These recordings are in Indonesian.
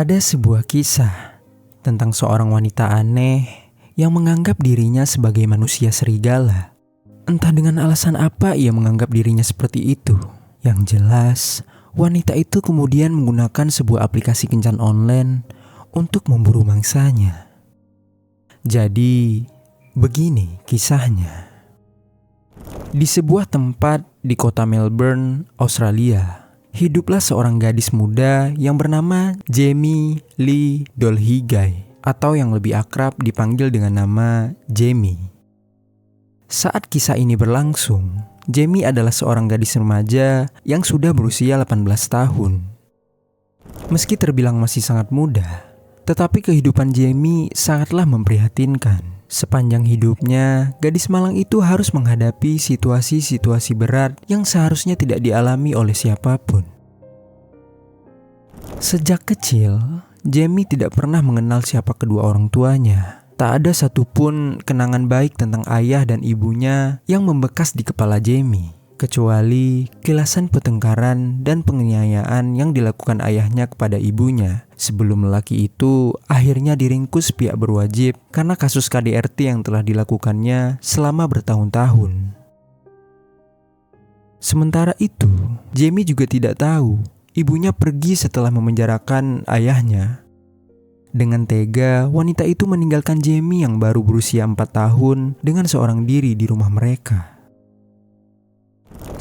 Ada sebuah kisah tentang seorang wanita aneh yang menganggap dirinya sebagai manusia serigala. Entah dengan alasan apa ia menganggap dirinya seperti itu. Yang jelas, wanita itu kemudian menggunakan sebuah aplikasi kencan online untuk memburu mangsanya. Jadi, begini kisahnya. Di sebuah tempat di kota Melbourne, Australia, hiduplah seorang gadis muda yang bernama Jamie Lee Dolhigay, atau yang lebih akrab dipanggil dengan nama Jamie. Saat kisah ini berlangsung, Jamie adalah seorang gadis remaja yang sudah berusia 18 tahun. Meski terbilang masih sangat muda, tetapi kehidupan Jamie sangatlah memprihatinkan. Sepanjang hidupnya, gadis malang itu harus menghadapi situasi-situasi berat yang seharusnya tidak dialami oleh siapapun. Sejak kecil, Jamie tidak pernah mengenal siapa kedua orang tuanya. Tak ada satupun kenangan baik tentang ayah dan ibunya yang membekas di kepala Jamie, kecuali kilasan pertengkaran dan penganiayaan yang dilakukan ayahnya kepada ibunya sebelum lelaki itu akhirnya diringkus pihak berwajib karena kasus KDRT yang telah dilakukannya selama bertahun-tahun. Sementara itu, Jamie juga tidak tahu ibunya pergi setelah memenjarakan ayahnya. Dengan tega, wanita itu meninggalkan Jamie yang baru berusia 4 tahun dengan seorang diri di rumah mereka.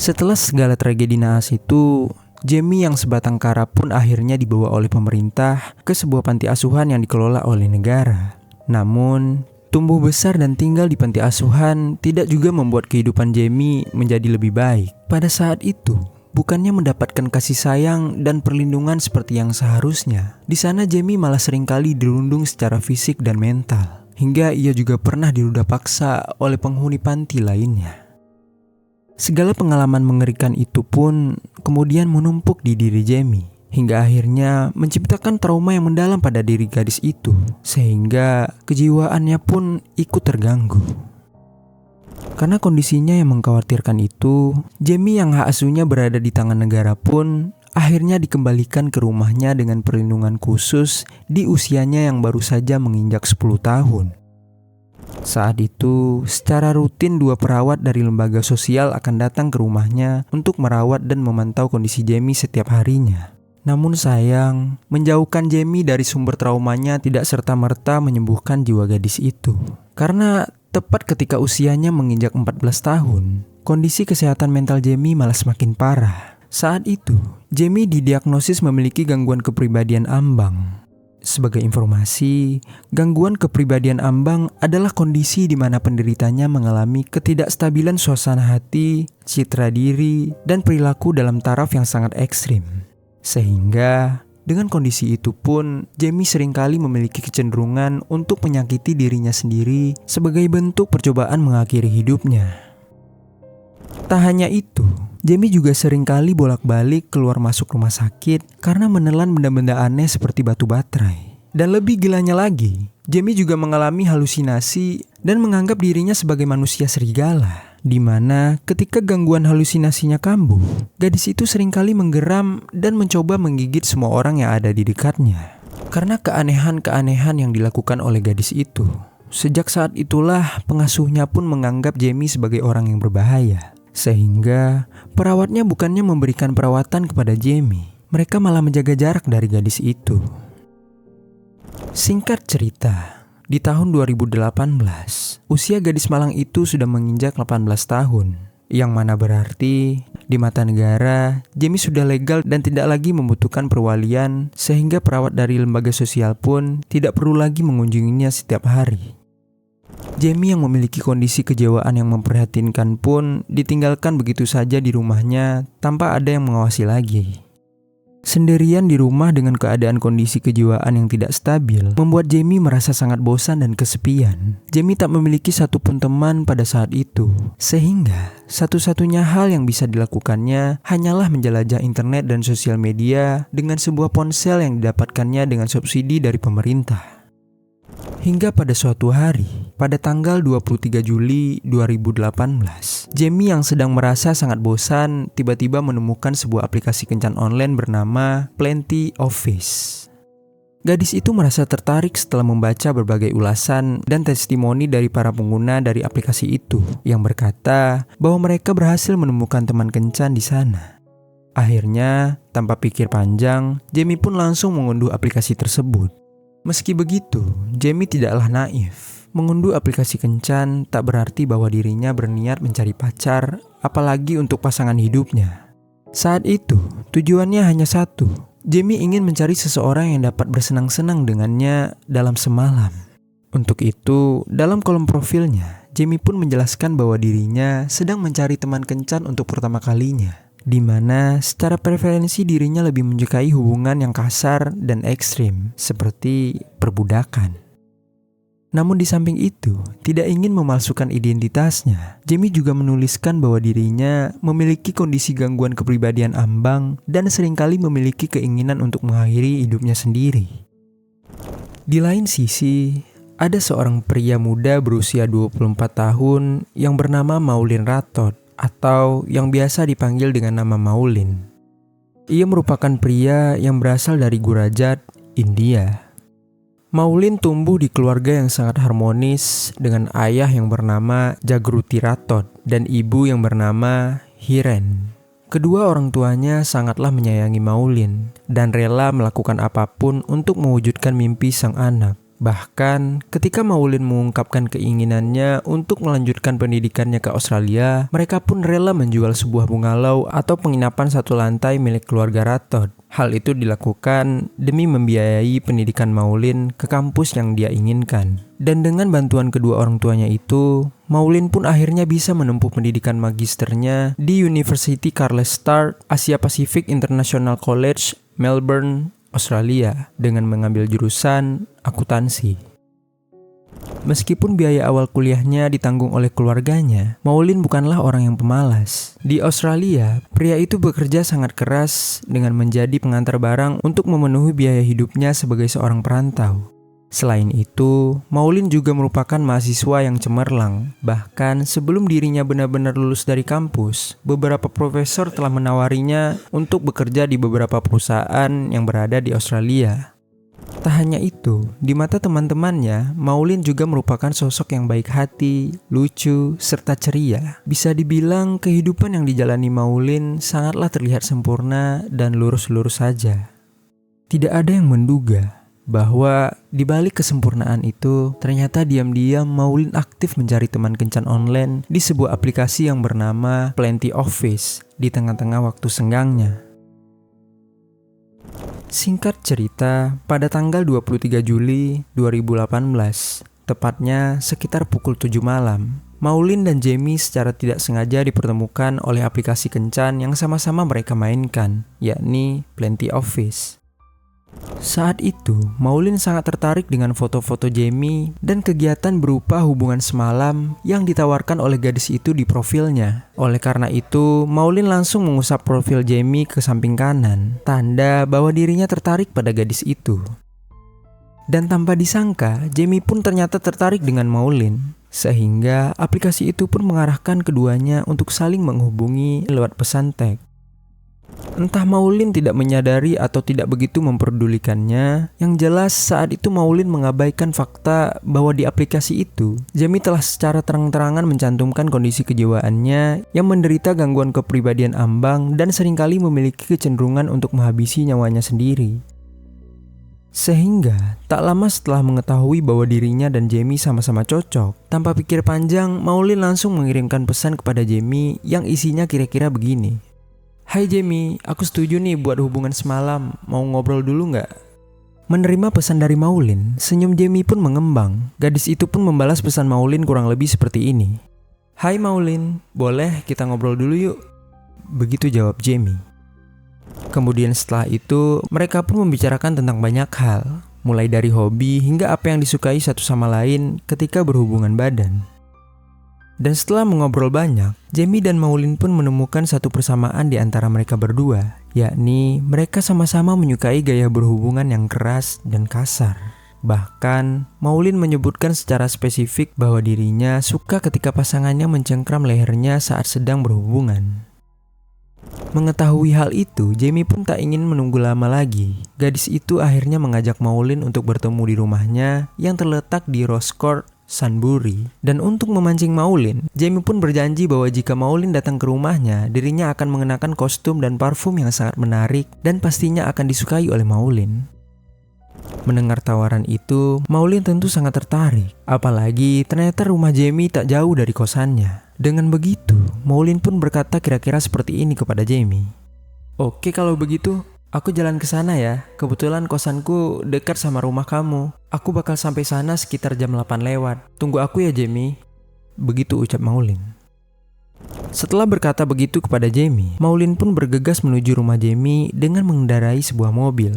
Setelah segala tragedi naas itu, Jamie yang sebatang kara pun akhirnya dibawa oleh pemerintah ke sebuah panti asuhan yang dikelola oleh negara. Namun, tumbuh besar dan tinggal di panti asuhan tidak juga membuat kehidupan Jamie menjadi lebih baik. Pada saat itu, bukannya mendapatkan kasih sayang dan perlindungan seperti yang seharusnya, di sana Jamie malah seringkali dirundung secara fisik dan mental, hingga ia juga pernah diruda paksa oleh penghuni panti lainnya. Segala pengalaman mengerikan itu pun kemudian menumpuk di diri Jamie, hingga akhirnya menciptakan trauma yang mendalam pada diri gadis itu, sehingga kejiwaannya pun ikut terganggu. Karena kondisinya yang mengkhawatirkan itu, Jamie yang hak asuhnya berada di tangan negara pun akhirnya dikembalikan ke rumahnya dengan perlindungan khusus di usianya yang baru saja menginjak 10 tahun. Saat itu, secara rutin 2 perawat dari lembaga sosial akan datang ke rumahnya untuk merawat dan memantau kondisi Jamie setiap harinya. Namun sayang, menjauhkan Jamie dari sumber traumanya tidak serta-merta menyembuhkan jiwa gadis itu. Karena tepat ketika usianya menginjak 14 tahun, kondisi kesehatan mental Jamie malah semakin parah. Saat itu, Jamie didiagnosis memiliki gangguan kepribadian ambang. Sebagai informasi, gangguan kepribadian ambang adalah kondisi di mana penderitanya mengalami ketidakstabilan suasana hati, citra diri, dan perilaku dalam taraf yang sangat ekstrim. Sehingga dengan kondisi itu pun, Jamie seringkali memiliki kecenderungan untuk menyakiti dirinya sendiri sebagai bentuk percobaan mengakhiri hidupnya. Tak hanya itu, Jamie juga seringkali bolak-balik keluar masuk rumah sakit karena menelan benda-benda aneh seperti batu baterai. Dan lebih gilanya lagi, Jamie juga mengalami halusinasi dan menganggap dirinya sebagai manusia serigala. Di mana ketika gangguan halusinasinya kambuh, gadis itu seringkali menggeram dan mencoba menggigit semua orang yang ada di dekatnya. Karena keanehan-keanehan yang dilakukan oleh gadis itu, sejak saat itulah pengasuhnya pun menganggap Jamie sebagai orang yang berbahaya. Sehingga perawatnya bukannya memberikan perawatan kepada Jamie, mereka malah menjaga jarak dari gadis itu. Singkat cerita, di tahun 2018, usia gadis malang itu sudah menginjak 18 tahun. Yang mana berarti, di mata negara, Jamie sudah legal dan tidak lagi membutuhkan perwalian, sehingga perawat dari lembaga sosial pun tidak perlu lagi mengunjunginya setiap hari. Jamie yang memiliki kondisi kejiwaan yang memprihatinkan pun ditinggalkan begitu saja di rumahnya tanpa ada yang mengawasi lagi. Sendirian di rumah dengan keadaan kondisi kejiwaan yang tidak stabil membuat Jamie merasa sangat bosan dan kesepian. Jamie tak memiliki satupun teman pada saat itu, sehingga satu-satunya hal yang bisa dilakukannya hanyalah menjelajah internet dan sosial media dengan sebuah ponsel yang didapatkannya dengan subsidi dari pemerintah. Hingga pada suatu hari, pada tanggal 23 Juli 2018, Jamie yang sedang merasa sangat bosan tiba-tiba menemukan sebuah aplikasi kencan online bernama Plenty of Fish. Gadis itu merasa tertarik setelah membaca berbagai ulasan dan testimoni dari para pengguna dari aplikasi itu yang berkata bahwa mereka berhasil menemukan teman kencan di sana. Akhirnya, tanpa pikir panjang, Jamie pun langsung mengunduh aplikasi tersebut. Meski begitu, Jamie tidaklah naif. Mengunduh aplikasi kencan tak berarti bahwa dirinya berniat mencari pacar, apalagi untuk pasangan hidupnya. Saat itu, tujuannya hanya satu. Jamie ingin mencari seseorang yang dapat bersenang-senang dengannya dalam semalam. Untuk itu, dalam kolom profilnya, Jamie pun menjelaskan bahwa dirinya sedang mencari teman kencan untuk pertama kalinya, di mana secara preferensi dirinya lebih menyukai hubungan yang kasar dan ekstrim, seperti perbudakan. Namun di samping itu, tidak ingin memalsukan identitasnya, Jamie juga menuliskan bahwa dirinya memiliki kondisi gangguan kepribadian ambang dan seringkali memiliki keinginan untuk mengakhiri hidupnya sendiri. Di lain sisi, ada seorang pria muda berusia 24 tahun yang bernama Maulin Ratot atau yang biasa dipanggil dengan nama Maulin. Ia merupakan pria yang berasal dari Gujarat, India. Maulin tumbuh di keluarga yang sangat harmonis dengan ayah yang bernama Jagruti Ratot dan ibu yang bernama Hiren. Kedua orang tuanya sangatlah menyayangi Maulin dan rela melakukan apapun untuk mewujudkan mimpi sang anak. Bahkan ketika Maulin mengungkapkan keinginannya untuk melanjutkan pendidikannya ke Australia, mereka pun rela menjual sebuah bungalow atau penginapan satu lantai milik keluarga Ratot. Hal itu dilakukan demi membiayai pendidikan Maulin ke kampus yang dia inginkan. Dan dengan bantuan kedua orang tuanya itu, Maulin pun akhirnya bisa menempuh pendidikan magisternya di University Charles Sturt Asia Pacific International College, Melbourne, Australia dengan mengambil jurusan akuntansi. Meskipun biaya awal kuliahnya ditanggung oleh keluarganya, Maulin bukanlah orang yang pemalas. Di Australia, pria itu bekerja sangat keras dengan menjadi pengantar barang untuk memenuhi biaya hidupnya sebagai seorang perantau. Selain itu, Maulin juga merupakan mahasiswa yang cemerlang. Bahkan sebelum dirinya benar-benar lulus dari kampus, beberapa profesor telah menawarinya untuk bekerja di beberapa perusahaan yang berada di Australia. Tak hanya itu, di mata teman-temannya, Maulin juga merupakan sosok yang baik hati, lucu, serta ceria. Bisa dibilang kehidupan yang dijalani Maulin sangatlah terlihat sempurna dan lurus-lurus saja. Tidak ada yang menduga bahwa di balik kesempurnaan itu, ternyata diam-diam Maulin aktif mencari teman kencan online di sebuah aplikasi yang bernama Plenty of Fish di tengah-tengah waktu senggangnya. Singkat cerita, pada tanggal 23 Juli 2018, tepatnya sekitar pukul 7 malam, Maulin dan Jamie secara tidak sengaja dipertemukan oleh aplikasi kencan yang sama-sama mereka mainkan, yakni Plenty of Fish. Saat itu, Maulin sangat tertarik dengan foto-foto Jamie dan kegiatan berupa hubungan semalam yang ditawarkan oleh gadis itu di profilnya. Oleh karena itu, Maulin langsung mengusap profil Jamie ke samping kanan, tanda bahwa dirinya tertarik pada gadis itu. Dan tanpa disangka, Jamie pun ternyata tertarik dengan Maulin, sehingga aplikasi itu pun mengarahkan keduanya untuk saling menghubungi lewat pesan teks. Entah Maulin tidak menyadari atau tidak begitu memperdulikannya, yang jelas saat itu Maulin mengabaikan fakta bahwa di aplikasi itu, Jamie telah secara terang-terangan mencantumkan kondisi kejiwaannya yang menderita gangguan kepribadian ambang dan seringkali memiliki kecenderungan untuk menghabisi nyawanya sendiri. Sehingga, tak lama setelah mengetahui bahwa dirinya dan Jamie sama-sama cocok, tanpa pikir panjang, Maulin langsung mengirimkan pesan kepada Jamie yang isinya kira-kira begini. Hai Jamie, aku setuju nih buat hubungan semalam, mau ngobrol dulu nggak? Menerima pesan dari Maulin, senyum Jamie pun mengembang. Gadis itu pun membalas pesan Maulin kurang lebih seperti ini. Hai Maulin, boleh kita ngobrol dulu yuk? Begitu jawab Jamie. Kemudian setelah itu, mereka pun membicarakan tentang banyak hal, mulai dari hobi hingga apa yang disukai satu sama lain ketika berhubungan badan. Dan setelah mengobrol banyak, Jamie dan Maulin pun menemukan satu persamaan di antara mereka berdua, yakni mereka sama-sama menyukai gaya berhubungan yang keras dan kasar. Bahkan, Maulin menyebutkan secara spesifik bahwa dirinya suka ketika pasangannya mencengkram lehernya saat sedang berhubungan. Mengetahui hal itu, Jamie pun tak ingin menunggu lama lagi. Gadis itu akhirnya mengajak Maulin untuk bertemu di rumahnya yang terletak di Rose Court, Sunbury. Dan untuk memancing Maulin, Jamie pun berjanji bahwa jika Maulin datang ke rumahnya, dirinya akan mengenakan kostum dan parfum yang sangat menarik dan pastinya akan disukai oleh Maulin. Mendengar tawaran itu, Maulin tentu sangat tertarik. Apalagi ternyata rumah Jamie tak jauh dari kosannya. Dengan begitu, Maulin pun berkata kira-kira seperti ini kepada Jamie. "Oke, kalau begitu, aku jalan ke sana ya. Kebetulan kosanku dekat sama rumah kamu. Aku bakal sampai sana sekitar jam 8 lewat. Tunggu aku ya, Jamie." Begitu ucap Maulin. Setelah berkata begitu kepada Jamie, Maulin pun bergegas menuju rumah Jamie dengan mengendarai sebuah mobil.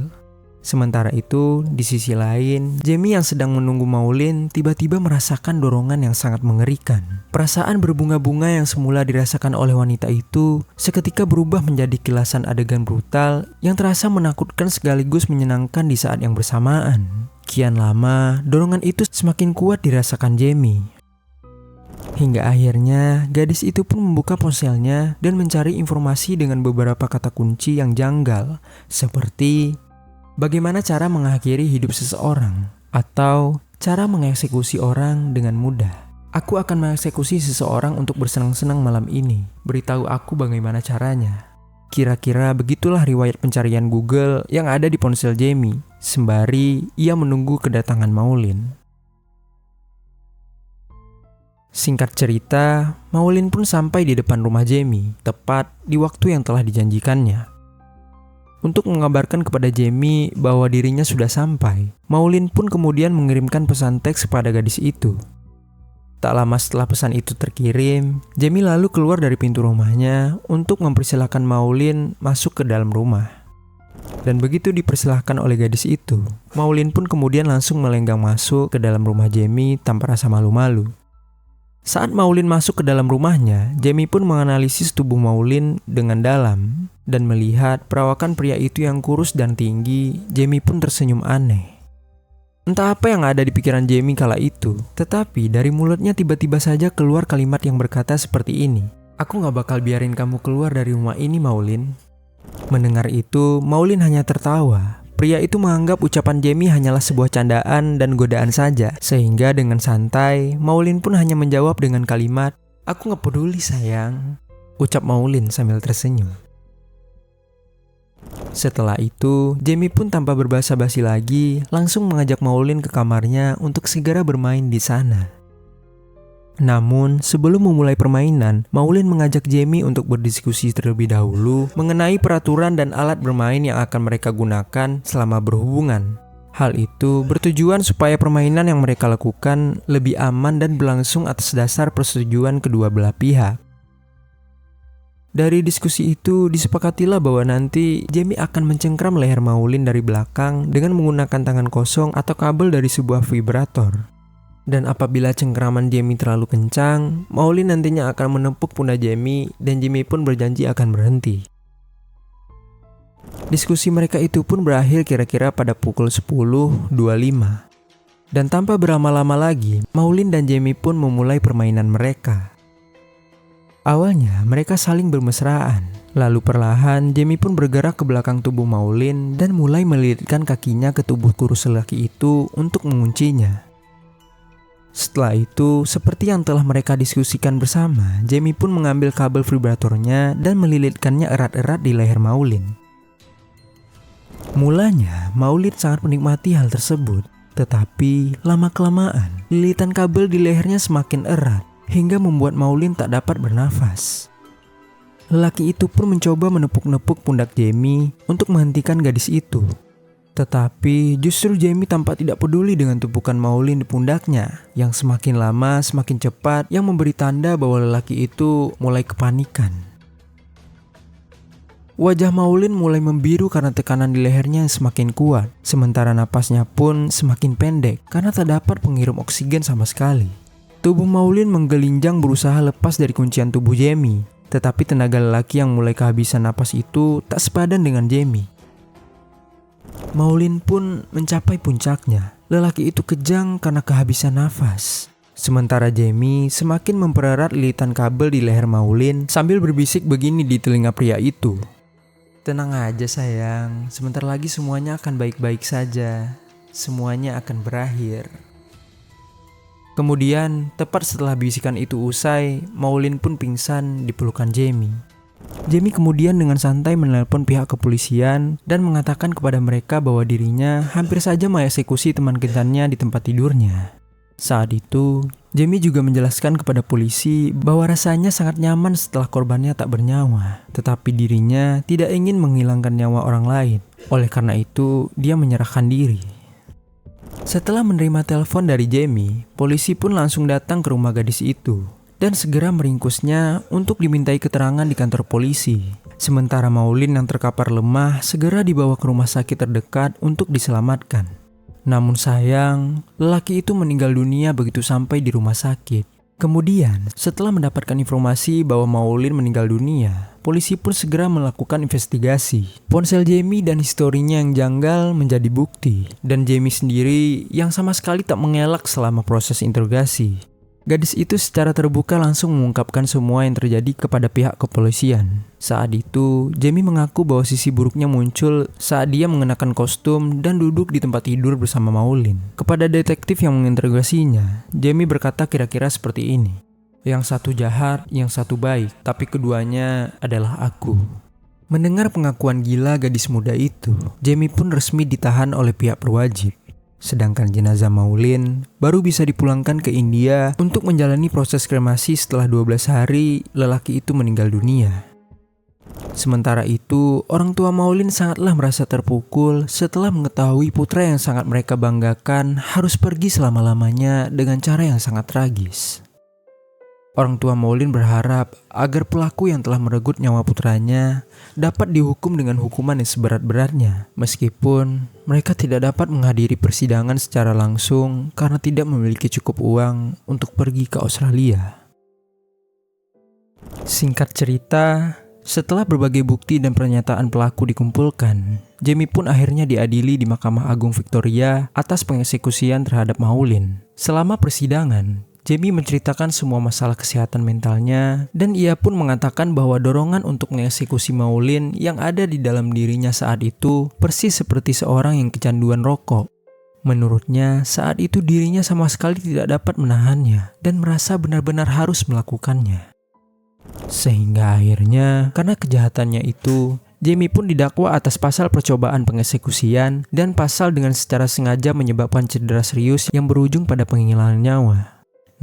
Sementara itu, di sisi lain, Jamie yang sedang menunggu Maulin tiba-tiba merasakan dorongan yang sangat mengerikan. Perasaan berbunga-bunga yang semula dirasakan oleh wanita itu seketika berubah menjadi kilasan adegan brutal yang terasa menakutkan sekaligus menyenangkan di saat yang bersamaan. Kian lama, dorongan itu semakin kuat dirasakan Jamie. Hingga akhirnya, gadis itu pun membuka ponselnya dan mencari informasi dengan beberapa kata kunci yang janggal, seperti bagaimana cara mengakhiri hidup seseorang, atau cara mengeksekusi orang dengan mudah. Aku akan mengeksekusi seseorang untuk bersenang-senang malam ini. Beritahu aku bagaimana caranya. Kira-kira begitulah riwayat pencarian Google yang ada di ponsel Jamie, sembari ia menunggu kedatangan Maulin. Singkat cerita, Maulin pun sampai di depan rumah Jamie, tepat di waktu yang telah dijanjikannya. Untuk mengabarkan kepada Jamie bahwa dirinya sudah sampai, Maulin pun kemudian mengirimkan pesan teks kepada gadis itu. Tak lama setelah pesan itu terkirim, Jamie lalu keluar dari pintu rumahnya untuk mempersilahkan Maulin masuk ke dalam rumah. Dan begitu dipersilahkan oleh gadis itu, Maulin pun kemudian langsung melenggang masuk ke dalam rumah Jamie tanpa rasa malu-malu. Saat Maulin masuk ke dalam rumahnya, Jamie pun menganalisis tubuh Maulin dengan dalam. Dan melihat perawakan pria itu yang kurus dan tinggi, Jamie pun tersenyum aneh. Entah apa yang ada di pikiran Jamie kala itu, tetapi dari mulutnya tiba-tiba saja keluar kalimat yang berkata seperti ini. "Aku gak bakal biarin kamu keluar dari rumah ini, Maulin." Mendengar itu, Maulin hanya tertawa. Pria itu menganggap ucapan Jamie hanyalah sebuah candaan dan godaan saja, sehingga dengan santai, Maulin pun hanya menjawab dengan kalimat, "Aku gak peduli sayang," ucap Maulin sambil tersenyum. Setelah itu, Jamie pun tanpa berbasa-basi lagi, langsung mengajak Maulin ke kamarnya untuk segera bermain di sana. Namun, sebelum memulai permainan, Maulin mengajak Jamie untuk berdiskusi terlebih dahulu mengenai peraturan dan alat bermain yang akan mereka gunakan selama berhubungan. Hal itu bertujuan supaya permainan yang mereka lakukan lebih aman dan berlangsung atas dasar persetujuan kedua belah pihak. Dari diskusi itu, disepakatilah bahwa nanti Jamie akan mencengkram leher Maulin dari belakang dengan menggunakan tangan kosong atau kabel dari sebuah vibrator. Dan apabila cengkraman Jamie terlalu kencang, Maulin nantinya akan menepuk pundak Jamie dan Jamie pun berjanji akan berhenti. Diskusi mereka itu pun berakhir kira-kira pada pukul 10.25. Dan tanpa berlama-lama lagi, Maulin dan Jamie pun memulai permainan mereka. Awalnya mereka saling bermesraan, lalu perlahan Jamie pun bergerak ke belakang tubuh Maulin dan mulai melilitkan kakinya ke tubuh kurus lelaki itu untuk menguncinya. Setelah itu, seperti yang telah mereka diskusikan bersama, Jamie pun mengambil kabel vibratornya dan melilitkannya erat-erat di leher Maulin. Mulanya, Maulin sangat menikmati hal tersebut, tetapi lama-kelamaan, lilitan kabel di lehernya semakin erat, hingga membuat Maulin tak dapat bernafas. Lelaki itu pun mencoba menepuk-nepuk pundak Jamie untuk menghentikan gadis itu. Tetapi justru Jamie tampak tidak peduli dengan tupukan Maulin di pundaknya yang semakin lama semakin cepat, yang memberi tanda bahwa lelaki itu mulai kepanikan. Wajah Maulin mulai membiru karena tekanan di lehernya yang semakin kuat, sementara napasnya pun semakin pendek karena tak dapat menghirup oksigen sama sekali. Tubuh Maulin menggelinjang berusaha lepas dari kuncian tubuh Jamie, tetapi tenaga lelaki yang mulai kehabisan napas itu tak sepadan dengan Jamie. Maulin pun mencapai puncaknya. Lelaki itu kejang karena kehabisan nafas. Sementara Jamie semakin mempererat lilitan kabel di leher Maulin sambil berbisik begini di telinga pria itu. "Tenang aja sayang, sebentar lagi semuanya akan baik-baik saja. Semuanya akan berakhir." Kemudian, tepat setelah bisikan itu usai, Maulin pun pingsan di pelukan Jamie. Jamie kemudian dengan santai menelpon pihak kepolisian dan mengatakan kepada mereka bahwa dirinya hampir saja mengeksekusi teman kencannya di tempat tidurnya. Saat itu, Jamie juga menjelaskan kepada polisi bahwa rasanya sangat nyaman setelah korbannya tak bernyawa, tetapi dirinya tidak ingin menghilangkan nyawa orang lain. Oleh karena itu, dia menyerahkan diri. Setelah menerima telepon dari Jamie, polisi pun langsung datang ke rumah gadis itu dan segera meringkusnya untuk dimintai keterangan di kantor polisi. Sementara Maulin yang terkapar lemah segera dibawa ke rumah sakit terdekat untuk diselamatkan. Namun sayang, lelaki itu meninggal dunia begitu sampai di rumah sakit. Kemudian, setelah mendapatkan informasi bahwa Maulin meninggal dunia, polisi pun segera melakukan investigasi. Ponsel Jamie dan historinya yang janggal menjadi bukti, dan Jamie sendiri yang sama sekali tak mengelak selama proses interogasi. Gadis itu secara terbuka langsung mengungkapkan semua yang terjadi kepada pihak kepolisian. Saat itu, Jamie mengaku bahwa sisi buruknya muncul saat dia mengenakan kostum dan duduk di tempat tidur bersama Maulin. Kepada detektif yang menginterogasinya, Jamie berkata kira-kira seperti ini. "Yang satu jahat, yang satu baik, tapi keduanya adalah aku." Mendengar pengakuan gila gadis muda itu, Jamie pun resmi ditahan oleh pihak berwajib. Sedangkan jenazah Maulin baru bisa dipulangkan ke India untuk menjalani proses kremasi setelah 12 hari lelaki itu meninggal dunia. Sementara itu, orang tua Maulin sangatlah merasa terpukul setelah mengetahui putra yang sangat mereka banggakan harus pergi selama-lamanya dengan cara yang sangat tragis. Orang tua Maulin berharap agar pelaku yang telah merenggut nyawa putranya dapat dihukum dengan hukuman yang seberat-beratnya, meskipun mereka tidak dapat menghadiri persidangan secara langsung karena tidak memiliki cukup uang untuk pergi ke Australia. Singkat cerita, setelah berbagai bukti dan pernyataan pelaku dikumpulkan, Jamie pun akhirnya diadili di Mahkamah Agung Victoria atas pengeksekusian terhadap Maulin. Selama persidangan, Jamie menceritakan semua masalah kesehatan mentalnya dan ia pun mengatakan bahwa dorongan untuk mengeksekusi Maulin yang ada di dalam dirinya saat itu persis seperti seorang yang kecanduan rokok. Menurutnya, saat itu dirinya sama sekali tidak dapat menahannya dan merasa benar-benar harus melakukannya. Sehingga akhirnya, karena kejahatannya itu, Jamie pun didakwa atas pasal percobaan pengeksekusian dan pasal dengan secara sengaja menyebabkan cedera serius yang berujung pada penghilangan nyawa.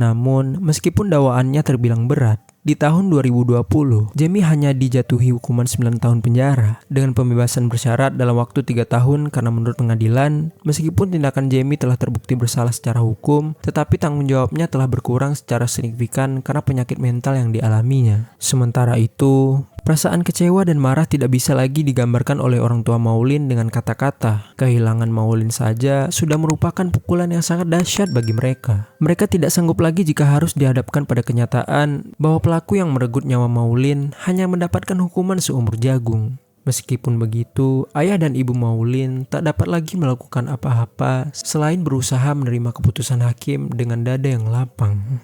Namun, meskipun dakwaannya terbilang berat, di tahun 2020, Jamie hanya dijatuhi hukuman 9 tahun penjara dengan pembebasan bersyarat dalam waktu 3 tahun karena menurut pengadilan, meskipun tindakan Jamie telah terbukti bersalah secara hukum, tetapi tanggung jawabnya telah berkurang secara signifikan karena penyakit mental yang dialaminya. Sementara itu, perasaan kecewa dan marah tidak bisa lagi digambarkan oleh orang tua Maulin dengan kata-kata. Kehilangan Maulin saja sudah merupakan pukulan yang sangat dahsyat bagi mereka. Mereka tidak sanggup lagi jika harus dihadapkan pada kenyataan bahwa pelaku yang merenggut nyawa Maulin hanya mendapatkan hukuman seumur jagung. Meskipun begitu, ayah dan ibu Maulin tak dapat lagi melakukan apa-apa selain berusaha menerima keputusan hakim dengan dada yang lapang.